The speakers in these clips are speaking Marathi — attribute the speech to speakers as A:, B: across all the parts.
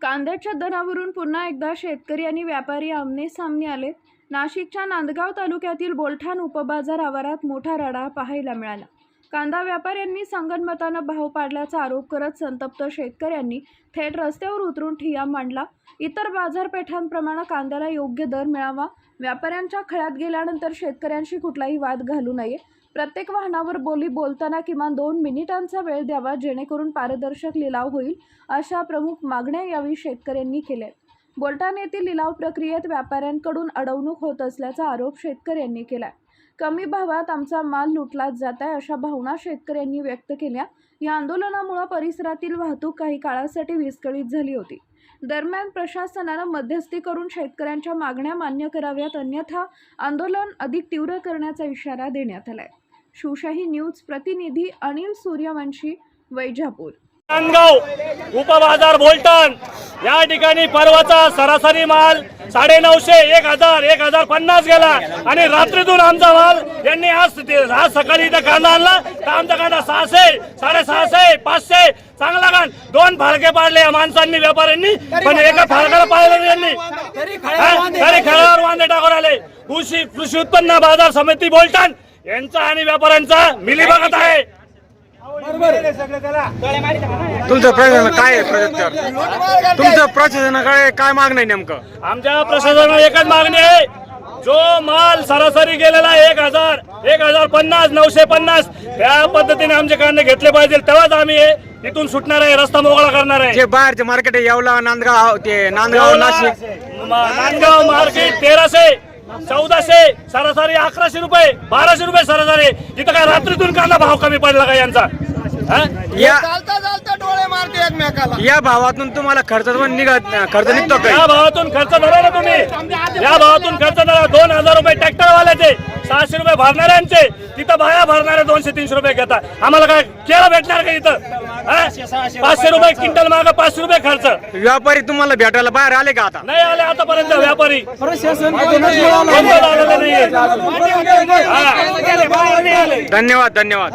A: कांद्याच्या दरावरून पुन्हा एकदा शेतकरी आणि व्यापारी आमने-सामने आले. नाशिकच्या नांदगाव तालुक्यातील बोलठाण उपबाजार आवारात मोठा राडा पाहायला मिळाला. कांदा व्यापाऱ्यांनी संगनमतानं भाव पाडल्याचा आरोप करत संतप्त शेतकऱ्यांनी थेट रस्त्यावर उतरून ठिय्या मांडला. इतर बाजारपेठांप्रमाणे कांद्याला योग्य दर मिळावा, व्यापाऱ्यांच्या खळ्यात गेल्यानंतर शेतकऱ्यांशी कुठलाही वाद घालू नये, प्रत्येक वाहनावर बोलताना किमान 2 मिनिटांचा वेळ द्यावा जेणेकरून पारदर्शक लिलाव होईल, अशा प्रमुख मागण्या यावेळी शेतकऱ्यांनी केल्या. बोलठाण येथील लिलाव प्रक्रियेत व्यापाऱ्यांकडून अडवणूक होत असल्याचा आरोप शेतकऱ्यांनी केला. कमी भावात आमचा माल लुटला जात आहे अशा भावना शेतकऱ्यांनी व्यक्त केल्या. या आंदोलनामुळे परिसरातील वाहतूक काही काळासाठी विस्कळीत झाली होती. दरम्यान प्रशासनानं मध्यस्थी करून शेतकऱ्यांच्या मागण्या मान्य कराव्यात, अन्यथा आंदोलन अधिक तीव्र करण्याचा इशारा देण्यात आलाय. शिवशाही न्यूज प्रतिनिधी अनिल सूर्यवंशी, वैजापूर.
B: नांदगाव उपबाजार बोलठाण या ठिकाणी परवाचा सरासरी माल 950, 1000, 1050 गेला आणि रात्रीतून आमचा माल यांनी आज सकाळी इथं कांदा आणला तर आमचा कांदा 600, 650, 500 चांगला कांदा 2 फाळके पाडले या माणसांनी, व्यापाऱ्यांनी. पण एका फाळकाला पाडलं यांनी, तरी खळावर वांदे टाकून आले. कृषी उत्पन्न बाजार समिती बोलठाण यांचा आणि व्यापाऱ्यांचा मिलीभगत आहे.
C: तुमचं प्रशासन काय तुमचं प्रशासनाकडे काय मागणं आहे नेमकं?
B: आमच्या प्रशासनाला एकच मागणी आहे, जो माल सरासरी गेलेला 1000, 1050, 950 त्या पद्धतीने आमचे कांदे घेतले पाहिजे, तेव्हाच आम्ही इथून सुटणार आहे, रस्ता मोकळा करणार आहे.
C: जे बाहेरचे मार्केट आहे येवला, नांदगाव, ते नांदगाव, नाशिक,
B: नांदगाव मार्केट 1300, 1400 सरासरी, 1100 रुपये, 1200 रुपये सरासरी. इथं काय रात्रीतून कांदा भाव कमी पडला का यांचा?
C: डोळे मारते एकमेकाला. या भावातून तुम्हाला खर्च खर्च निघतो का?
B: या भावातून खर्च धरा ना तुम्ही, या भावातून खर्च धरा. 2000 रुपये ट्रॅक्टर वाल्याचे, 600 रुपये भरणाऱ्यांचे, तिथं बाया भरणारे 200-300 रुपये घेतात. आम्हाला काय केळं भेटणार का इथं? 500 रुपये क्विंटल माग, 500 रुपये खर्च.
C: व्यापारी तुम्हाला भेटायला बाहेर आले का? आता
B: नाही आले आतापर्यंत व्यापारी.
C: धन्यवाद धन्यवाद.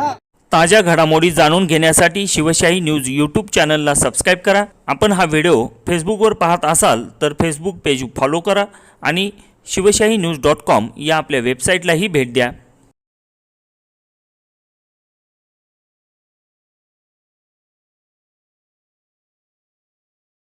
D: ताज्या घडामोडी जाणून घेण्यासाठी शिवशाही न्यूज यूट्यूब चॅनलला सबस्क्राईब करा. आपण हा व्हिडिओ फेसबुकवर पाहत असाल तर फेसबुक पेज फॉलो करा आणि शिवशाही न्यूज.com या आपल्या वेबसाईटलाही भेट द्या.